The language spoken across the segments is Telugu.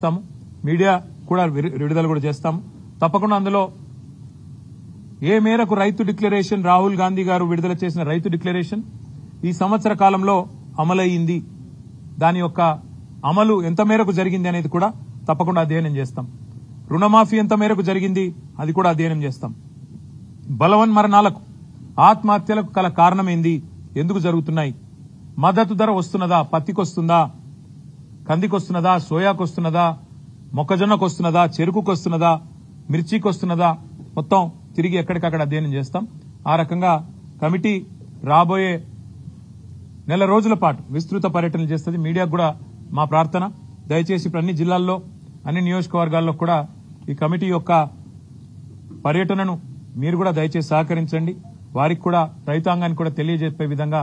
చేస్తాము. మీడియా కూడా విడుదల కూడా చేస్తాము. తప్పకుండా అందులో ఏ మేరకు రైతు డిక్లరేషన్ రాహుల్ గాంధీ గారు విడుదల చేసిన రైతు డిక్లరేషన్ ఈ సంవత్సర కాలంలో అమలయ్యింది, దాని యొక్క అమలు ఎంత మేరకు జరిగింది అనేది కూడా తప్పకుండా అధ్యయనం చేస్తాం. రుణమాఫీ ఎంత మేరకు జరిగింది అది కూడా అధ్యయనం చేస్తాం. బలవన్మరణాలకు ఆత్మహత్యలకు గల కారణమేంది, ఎందుకు జరుగుతున్నాయి, మద్దతు ధర వస్తున్నదా, పత్తికొస్తుందా, కందికొస్తున్నదా, సోయాకొస్తున్నదా, మొక్కజొన్నకొస్తున్నదా, చెరుకుకొస్తున్నదా, మిర్చికొస్తున్నదా, మొత్తం తిరిగి ఎక్కడికక్కడ అధ్యయనం చేస్తాం. ఆ రకంగా కమిటీ రాబోయే నెల రోజుల పాటు విస్తృత పర్యటనలు చేస్తుంది. మీడియాకు కూడా మా ప్రార్థన, దయచేసి ఇప్పుడు అన్ని జిల్లాల్లో అన్ని నియోజకవర్గాల్లో కూడా ఈ కమిటీ యొక్క పర్యటనను మీరు కూడా దయచేసి సహకరించండి. వారికి కూడా రైతాంగానికి కూడా తెలియజెప్పే విధంగా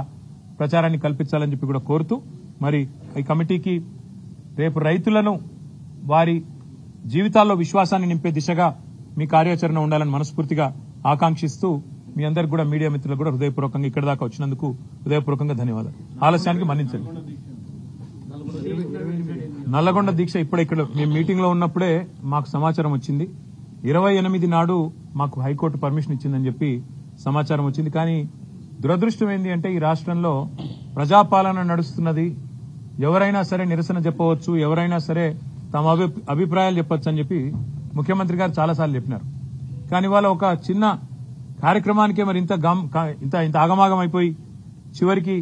ప్రచారాన్ని కల్పించాలని చెప్పి కూడా కోరుతూ, మరి ఈ కమిటీకి రేపు రైతులను వారి జీవితాల్లో విశ్వాసాన్ని నింపే దిశగా మీ కార్యాచరణ ఉండాలని మనస్ఫూర్తిగా ఆకాంక్షిస్తూ మీ అందరికి కూడా మీడియా మిత్రులకు కూడా హృదయపూర్వకంగా ఇక్కడ దాకా వచ్చినందుకు హృదయపూర్వకంగా ధన్యవాదాలు. ఆలస్యానికి మన్నించండి. నల్లగొండ దీక్ష ఇప్పుడే ఇక్కడ మేము మీటింగ్ లో ఉన్నప్పుడే మాకు సమాచారం వచ్చింది. 28 నాడు మాకు హైకోర్టు పర్మిషన్ ఇచ్చిందని చెప్పి సమాచారం వచ్చింది. కానీ దురదృష్టం ఏంది అంటే ఈ రాష్ట్రంలో ప్రజాపాలన నడుస్తున్నది. ఎవరైనా సరే నిరసన చెప్పవచ్చు, ఎవరైనా సరే తమ అభిప్రాయాలు చెప్పొచ్చు అని చెప్పి ముఖ్యమంత్రి గారు చాలాసార్లు చెప్పినారు. కానీ వాళ్ళ ఒక చిన్న కార్యక్రమానికే మరి ఇంత ఆగమాగం అయిపోయి చివరికి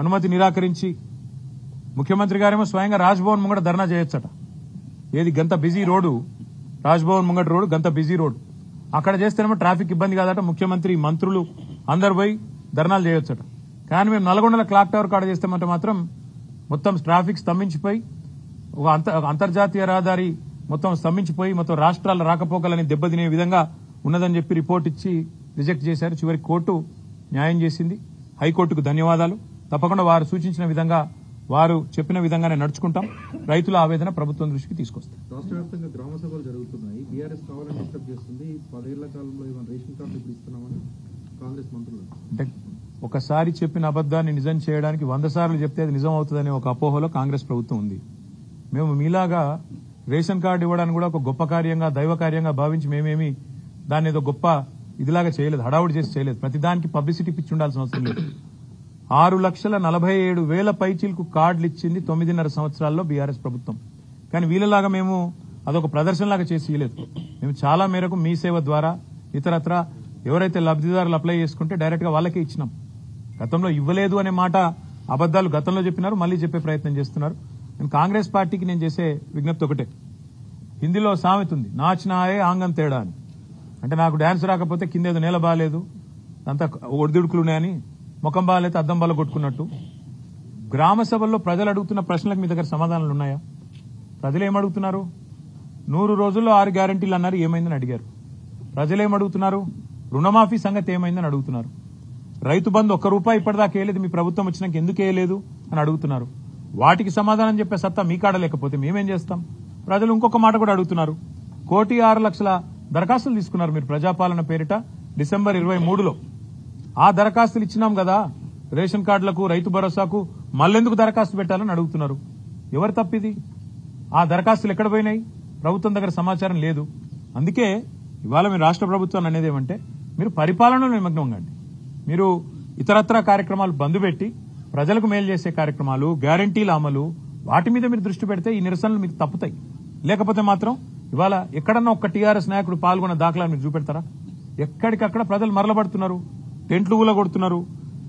అనుమతి నిరాకరించి ముఖ్యమంత్రి గారేమో స్వయంగా రాజ్భవన్ ముంగట ధర్నా చేయొచ్చట. ఏది గంత బిజీ రోడ్డు, రాజ్భవన్ ముంగట రోడ్డు గంత బిజీ రోడ్డు, అక్కడ చేస్తేనేమో ట్రాఫిక్ ఇబ్బంది కాదట. ముఖ్యమంత్రి, మంత్రులు అందరు పోయి ధర్నాలు చేయొచ్చట. కానీ మేము నల్గొండల క్లాక్ టవర్ కాడ చేస్తామంటే మాత్రం మొత్తం ట్రాఫిక్ స్తంభించిపోయి ఒక అంతర్జాతీయ రహదారి మొత్తం స్తంభించిపోయి మొత్తం రాష్ట్రాల రాకపోకలని దెబ్బతినే విధంగా ఉన్నదని చెప్పి రిపోర్ట్ ఇచ్చి రిజెక్ట్ చేశారు. చివరికి కోర్టు న్యాయం చేసింది. హైకోర్టుకు ధన్యవాదాలు. తప్పకుండా వారు సూచించిన విధంగా, వారు చెప్పిన విధంగానే నడుచుకుంటాం. రైతుల ఆవేదన ప్రభుత్వం దృష్టికి తీసుకొస్తాం. రాష్ట్ర వ్యాప్తంగా గ్రామ సభలు జరుగుతున్నాయి. బీఆర్ఎస్ కావాలని డిస్టర్బ్ చేస్తుంది. 10 ఏళ్ల కాలంలో ఏమైనా రేషన్ కార్డులు ఇప్పుడు ఇస్తున్నామని కాంగ్రెస్ మంత్రులు అంటే ఒకసారి చెప్పిన అబద్దాన్ని నిజం చేయడానికి 100 సార్లు చెప్తే అది నిజం అవుతుందనే ఒక అపోహలో కాంగ్రెస్ ప్రభుత్వం ఉంది. మేము మీలాగా రేషన్ కార్డు ఇవ్వడానికి కూడా ఒక గొప్ప కార్యంగా, దైవ కార్యంగా భావించి మేమేమి దాన్ని ఏదో గొప్ప ఇదిలాగా చేయలేదు, హడావుడి చేసి చేయలేదు. ప్రతిదానికి పబ్లిసిటీ పిచ్చి ఉండాల్సిన అవసరం లేదు. 6,47,000 పైచీలకు కార్డులు ఇచ్చింది 9.5 సంవత్సరాల్లో బీఆర్ఎస్ ప్రభుత్వం. కానీ వీళ్ళలాగా మేము అదొక ప్రదర్శనలాగా చేసి ఇవ్వలేదు. మేము చాలా మేరకు మీ సేవ ద్వారా ఇతరత్ర ఎవరైతే లబ్ధిదారులు అప్లై చేసుకుంటే డైరెక్ట్ గా వాళ్ళకే ఇచ్చినాం. గతంలో ఇవ్వలేదు అనే మాట అబద్దాలు గతంలో చెప్పినారు, మళ్లీ చెప్పే ప్రయత్నం చేస్తున్నారు. నేను కాంగ్రెస్ పార్టీకి నేను చేసే విజ్ఞప్తి ఒకటే. హిందీలో సామెత ఉంది, నాచినాయే ఆంగం తేడా అని. అంటే నాకు డాన్స్ రాకపోతే కిందేదో నేల బాగాలేదు, అంతా ఒడిదుడుకులున్నాయని, ముఖం బాగాలేతే అద్దం బాల కొట్టుకున్నట్టు. గ్రామ సభల్లో ప్రజలు అడుగుతున్న ప్రశ్నలకు మీ దగ్గర సమాధానాలు ఉన్నాయా? ప్రజలు ఏమడుగుతున్నారు? 100 రోజుల్లో 6 గ్యారంటీలు అన్నారు, ఏమైందని అడిగారు. ప్రజలు ఏమడుగుతున్నారు? రుణమాఫీ సంగతి ఏమైందని అడుగుతున్నారు. రైతు బంధు ₹1 ఇప్పటిదాకా వేయలేదు, మీ ప్రభుత్వం వచ్చినాక ఎందుకు వేయలేదు అని అడుగుతున్నారు. వాటికి సమాధానం చెప్పే సత్తా మీ కాడ లేకపోతే మేమేం చేస్తాం? ప్రజలు ఇంకొక మాట కూడా అడుగుతున్నారు. 1,06,00,000 దరఖాస్తులు తీసుకున్నారు మీరు ప్రజాపాలన పేరిట డిసెంబర్ 23లో. ఆ దరఖాస్తులు ఇచ్చినాం కదా రేషన్ కార్డులకు, రైతు భరోసాకు, మళ్ళెందుకు దరఖాస్తు పెట్టాలని అడుగుతున్నారు. ఎవరు తప్పిది? ఆ దరఖాస్తులు ఎక్కడ పోయినాయి? ప్రభుత్వం దగ్గర సమాచారం లేదు. అందుకే ఇవాళ మీరు రాష్ట్ర ప్రభుత్వాన్ని అనేది ఏమంటే, మీరు పరిపాలనలో నిమగ్నం కండి. మీరు ఇతరత్ర కార్యక్రమాలు బంద్ పెట్టి ప్రజలకు మేలు చేసే కార్యక్రమాలు, గ్యారంటీల అమలు, వాటి మీద మీరు దృష్టి పెడితే ఈ నిరసనలు మీకు తప్పుతాయి. లేకపోతే మాత్రం ఇవాళ ఎక్కడన్నా ఒక్క టీఆర్ఎస్ నాయకుడు పాల్గొన్న దాఖలా మీరు చూపెడతారా? ఎక్కడికక్కడ ప్రజలు మరలబడుతున్నారు, టెంట్లు ఊలగొడుతున్నారు.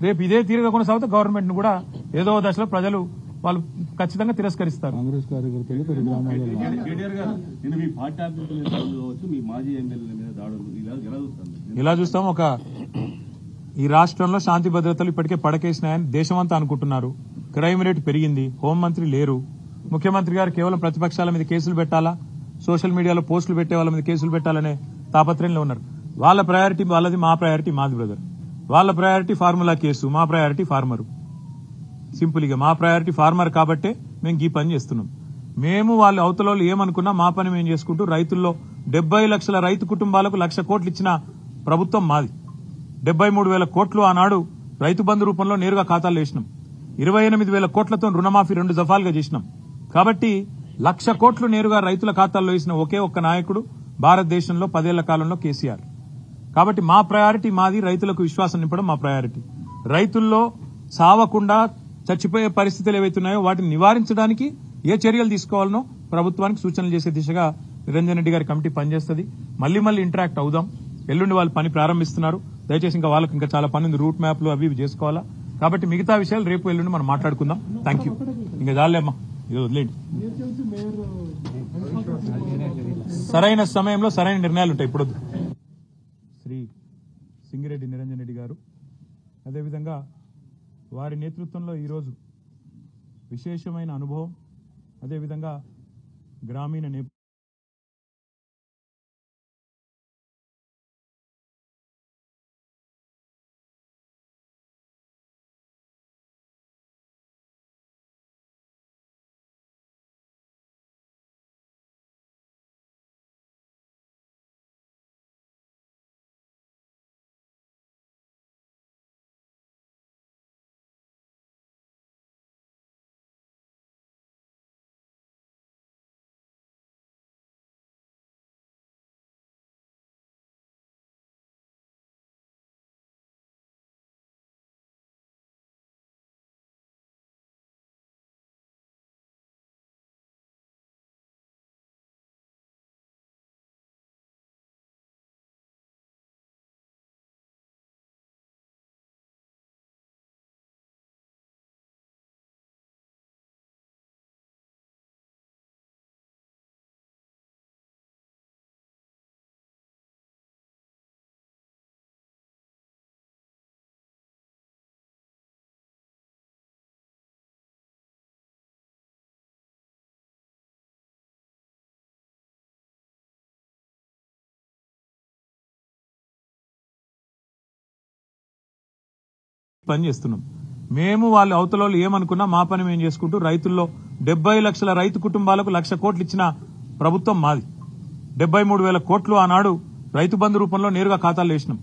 రేపు ఇదే తీరుగా కొనసాగితే గవర్నమెంట్ ను కూడా ఏదో దశలో ప్రజలు వాళ్ళు ఖచ్చితంగా తిరస్కరిస్తారు. కాంగ్రెస్ కార్యకర్తలు ఇలా చూస్తాం. ఈ రాష్ట్రంలో శాంతి భద్రతలు ఇప్పటికే పడకేసినాయని దేశమంతా అనుకుంటున్నారు. క్రైమ్ రేటు పెరిగింది, హోంమంత్రి లేరు. ముఖ్యమంత్రి గారు కేవలం ప్రతిపక్షాల మీద కేసులు పెట్టాలా, సోషల్ మీడియాలో పోస్టులు పెట్టే వాళ్ళ మీద కేసులు పెట్టాలనే తాపత్రయంలో ఉన్నారు. వాళ్ళ ప్రయారిటీ వాళ్ళది, మా ప్రయారిటీ మాది బ్రదర్. వాళ్ళ ప్రయారిటీ ఫార్ములా కేసు, మా ప్రయారిటీ ఫార్మరు. సింపుల్ గా మా ప్రయారిటీ ఫార్మర్ కాబట్టే మేము ఈ పని చేస్తున్నాం. మేము వాళ్ళు అవతల ఏమనుకున్నా మా పని మేము చేసుకుంటూ రైతుల్లో 70 లక్షల రైతు కుటుంబాలకు 1,00,000 కోట్లు ఇచ్చిన ప్రభుత్వం మాది. 73,000 కోట్లు ఆనాడు రైతు బంధు రూపంలో నేరుగా ఖాతాలు వేసినాం. 28,000 కోట్లతో రుణమాఫీ 2 దఫాలుగా చేసినాం. కాబట్టి 1,00,000 కోట్లు నేరుగా రైతుల ఖాతాల్లో వేసిన ఒకే ఒక్క నాయకుడు భారతదేశంలో 10 ఏళ్ల కాలంలో కేసీఆర్. కాబట్టి మా ప్రయారిటీ మాది, రైతులకు విశ్వాసం నింపడం మా ప్రయారిటీ. రైతుల్లో సావకుండా చచ్చిపోయే పరిస్థితులు ఏవైతున్నాయో వాటిని నివారించడానికి ఏ చర్యలు తీసుకోవాలనో ప్రభుత్వానికి సూచనలు చేసే దిశగా నిరంజన్ రెడ్డి గారి కమిటీ పనిచేస్తుంది. మళ్లీ ఇంటరాక్ట్ అవుదాం. ఎల్లుండి వాళ్ళు పని ప్రారంభిస్తున్నారు. దయచేసి ఇంకా వాళ్ళకి ఇంకా చాలా పని ఉంది, రూట్ మ్యాప్లు అవి ఇవి చేసుకోవాలా. కాబట్టి మిగతా విషయాలు రేపు ఎల్లుండి మనం మాట్లాడుకుందాం. Thank you. ఇంకా చాలేమ్మా, ఇది వదిలేండి. సరైన సమయంలో సరైన నిర్ణయాలు ఉంటాయి. ఇప్పుడు శ్రీ సింగిరెడ్డి నిరంజన్ రెడ్డి గారు, అదేవిధంగా వారి నేతృత్వంలో ఈరోజు విశేషమైన అనుభవం, అదేవిధంగా గ్రామీణ పని చేస్తున్నాం. మేము వాళ్ళు అవతల ఏమనుకున్నా మా పని మేము చేసుకుంటూ రైతుల్లో 70 లక్షల రైతు కుటుంబాలకు 1,00,000 కోట్లు ఇచ్చిన ప్రభుత్వం మాది. 73,000 కోట్లు ఆనాడు రైతు బంధు రూపంలో నేరుగా ఖాతాలు వేసినాం.